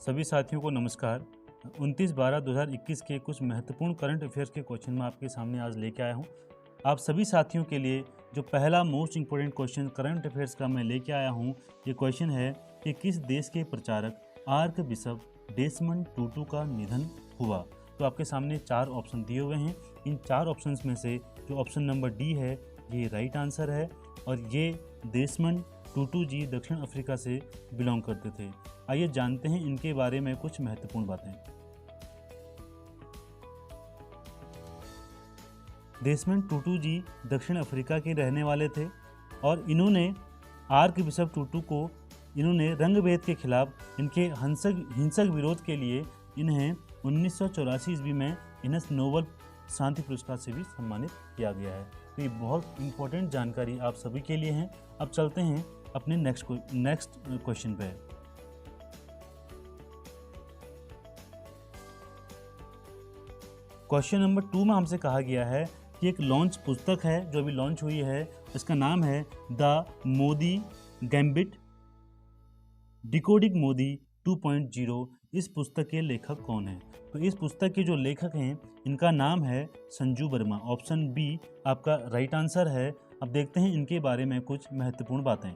सभी साथियों को नमस्कार। 29/12/2021 के कुछ महत्वपूर्ण करंट अफेयर्स के क्वेश्चन मैं आपके सामने आज लेके आया हूँ। आप सभी साथियों के लिए जो पहला most important question current affairs का मैं लेके आया हूँ, ये क्वेश्चन है कि किस देश के प्रचारक आर्क बिशप डेसमंड टूटू का निधन हुआ। तो आपके सामने 4 ऑप्शन दिए हुए हैं। इन 4 ऑप्शंस में से जो ऑप्शन नंबर डी है ये राइट आंसर है और ये डेसमंड टूटू जी दक्षिण अफ्रीका से बिलोंग करते थे। आइए जानते हैं इनके बारे में कुछ महत्वपूर्ण बातें। डेसमंड टूटू जी दक्षिण अफ्रीका के रहने वाले थे और इन्होंने आर्क बिशप टूटू को इन्होंने रंगभेद के खिलाफ इनके हिंसक विरोध के लिए इन्हें 1984 ईस्वी में इन्हें नोबेल शांति पुरस्कार से भी सम्मानित किया गया है। तो ये बहुत इंपॉर्टेंट जानकारी आप सभी के लिए है। अब चलते हैं अपने नेक्स्ट क्वेश्चन पे। क्वेश्चन नंबर 2 में हमसे कहा गया है कि एक लॉन्च पुस्तक है जो अभी लॉन्च हुई है, इसका नाम है the Modi gambit decoding Modi 2.0। इस पुस्तक के लेखक कौन है? तो इस पुस्तक के जो लेखक हैं इनका नाम है संजू वर्मा। ऑप्शन बी आपका राइट आंसर है। अब देखते हैं इनके बारे में कुछ महत्वपूर्ण बातें।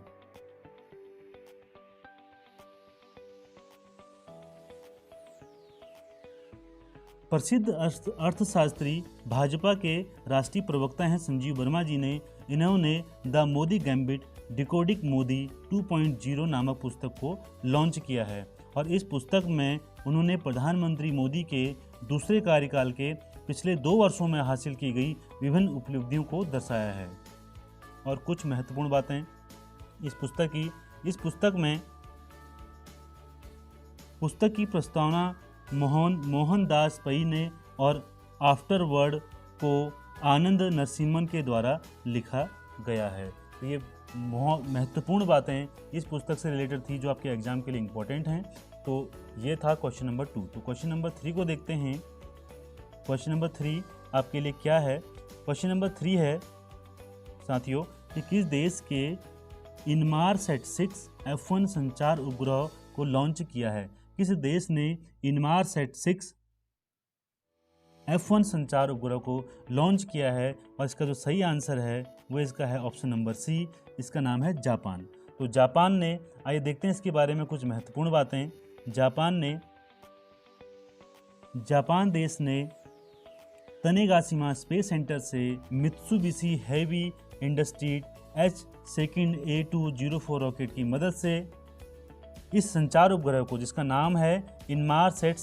प्रसिद्ध अर्थशास्त्री भाजपा के राष्ट्रीय प्रवक्ता हैं संजीव वर्मा जी ने इन्होंने the Modi gambit decoding Modi 2.0 नामक पुस्तक को लॉन्च किया है और इस पुस्तक में उन्होंने प्रधानमंत्री मोदी के दूसरे कार्यकाल के पिछले 2 वर्षों में हासिल की गई विभिन्न उपलब्धियों को दर्शाया है। और कुछ महत्वपूर्ण बातें इस पुस्तक की प्रस्तावना मोहनदास पई ने और आफ्टरवर्ड को आनंद नरसिम्हन के द्वारा लिखा गया है। तो ये महत्वपूर्ण बातें इस पुस्तक से रिलेटेड थी जो आपके एग्जाम के लिए इम्पोर्टेंट हैं। तो ये था क्वेश्चन नंबर 2। तो क्वेश्चन नंबर 3 को देखते हैं। क्वेश्चन नंबर 3 आपके लिए क्या है? क्वेश्चन नंबर 3 है साथियों कि किस देश के इनमारसेट 6 F1 संचार उपग्रह को लॉन्च किया है? किस देश ने इनमारसेट 6 F1 संचार उपग्रह को लॉन्च किया है? और इसका जो सही आंसर है वो इसका है ऑप्शन नंबर सी, इसका नाम है जापान। तो जापान ने, आइए देखते हैं इसके बारे में कुछ महत्वपूर्ण बातें। जापान देश ने तनेगाशिमा स्पेस सेंटर से Mitsubishi heavy industries H2A204 rocket की मदद से इस संचार उपग्रह को, जिसका नाम है इनमारसेट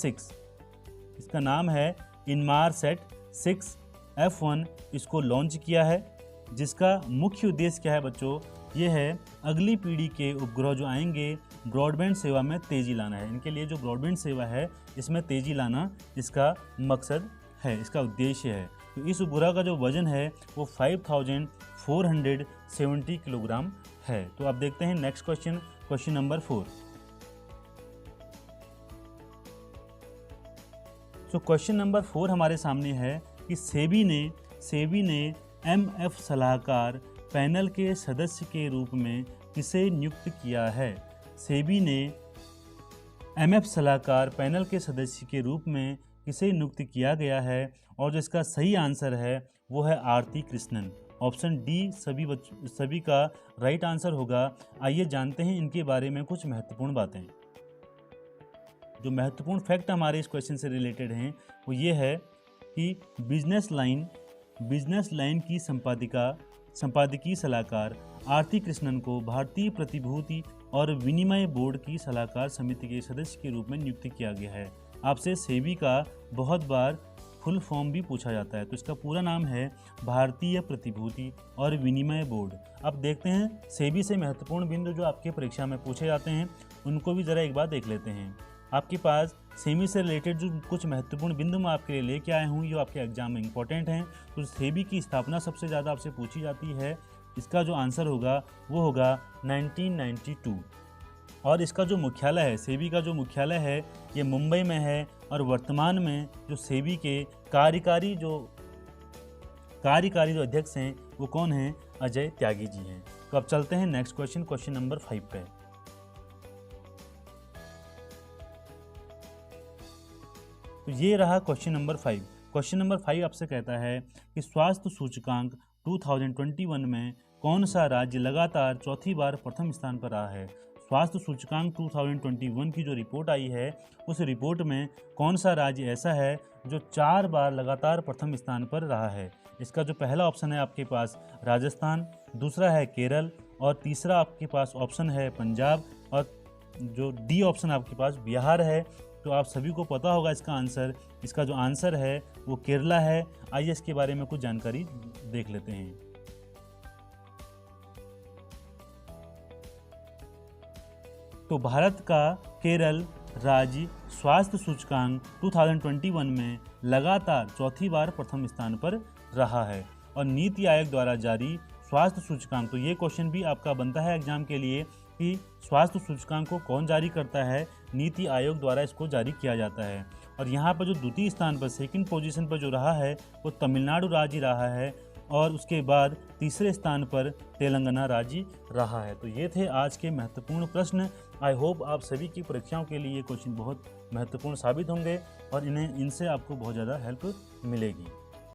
6 F1, इसको लॉन्च किया है। जिसका मुख्य उद्देश्य क्या है बच्चों? ये है अगली पीढ़ी के उपग्रह जो आएंगे ब्रॉडबैंड सेवा में तेज़ी लाना है। इनके लिए जो ब्रॉडबैंड सेवा है इसमें तेज़ी लाना इसका मकसद है, इसका उद्देश्य है। तो इस उपग्रह का जो वजन है वो 5470 किलोग्राम है। तो अब देखते हैं नेक्स्ट क्वेश्चन नंबर 4। तो क्वेश्चन नंबर 4 हमारे सामने है कि सेबी ने MF सलाहकार पैनल के सदस्य के रूप में किसे नियुक्त किया है? सेबी ने MF सलाहकार पैनल के सदस्य के रूप में किसे नियुक्त किया गया है? और जो इसका सही आंसर है वो है आरती कृष्णन। ऑप्शन डी सभी का राइट आंसर होगा। आइए जानते हैं इनके बारे में कुछ महत्वपूर्ण बातें। जो महत्वपूर्ण फैक्ट हमारे इस क्वेश्चन से रिलेटेड हैं वो ये है कि बिजनेस लाइन की संपादकीय सलाहकार आरती कृष्णन को भारतीय प्रतिभूति और विनिमय बोर्ड की सलाहकार समिति के सदस्य के रूप में नियुक्त किया गया है। आपसे सेबी का बहुत बार फुल फॉर्म भी पूछा जाता है, तो इसका पूरा नाम है भारतीय प्रतिभूति और विनिमय बोर्ड। अब देखते हैं सेबी से महत्वपूर्ण बिंदु जो आपके परीक्षा में पूछे जाते हैं उनको भी ज़रा एक बार देख लेते हैं। आपके पास सेबी से रिलेटेड जो कुछ महत्वपूर्ण बिंदु मैं आपके लिए लेके आया हूँ जो आपके एग्जाम में इंपॉर्टेंट हैं। तो सेबी की स्थापना सबसे ज़्यादा आपसे पूछी जाती है, इसका जो आंसर होगा वो होगा 1992। और इसका जो मुख्यालय है, सेबी का जो मुख्यालय है ये मुंबई में है और वर्तमान में जो सेबी के कार्यकारी जो अध्यक्ष हैं वो कौन हैं? अजय त्यागी जी हैं। तो अब चलते हैं नेक्स्ट क्वेश्चन नंबर 5 पे। तो ये रहा क्वेश्चन नंबर 5। क्वेश्चन नंबर 5 आपसे कहता है कि स्वास्थ्य सूचकांक 2021 में कौन सा राज्य लगातार चौथी बार प्रथम स्थान पर रहा है। स्वास्थ्य सूचकांक 2021 की जो रिपोर्ट आई है उस रिपोर्ट में कौन सा राज्य ऐसा है जो 4 बार लगातार प्रथम स्थान पर रहा है। इसका जो पहला ऑप्शन है आपके पास राजस्थान, दूसरा है केरल और तीसरा आपके पास ऑप्शन है पंजाब और जो डी ऑप्शन आपके पास बिहार है। तो आप सभी को पता होगा इसका आंसर। इसका जो आंसर है वो केरला है। आइए इसके बारे में कुछ जानकारी देख लेते हैं। तो भारत का केरल राज्य स्वास्थ्य सूचकांक 2021 में लगातार चौथी बार प्रथम स्थान पर रहा है। और नीति आयोग द्वारा जारी स्वास्थ्य सूचकांक, तो ये क्वेश्चन भी आपका बनता है एग्जाम के लिए कि स्वास्थ्य सूचकांक को कौन जारी करता है। नीति आयोग द्वारा इसको जारी किया जाता है। और यहाँ पर जो द्वितीय स्थान पर सेकंड पोजीशन पर जो रहा है वो तमिलनाडु राज्य रहा है और उसके बाद तीसरे स्थान पर तेलंगाना राज्य रहा है। तो ये थे आज के महत्वपूर्ण प्रश्न। आई होप आप सभी की परीक्षाओं के लिए ये क्वेश्चन बहुत महत्वपूर्ण साबित होंगे और इनसे आपको बहुत ज़्यादा हेल्प मिलेगी।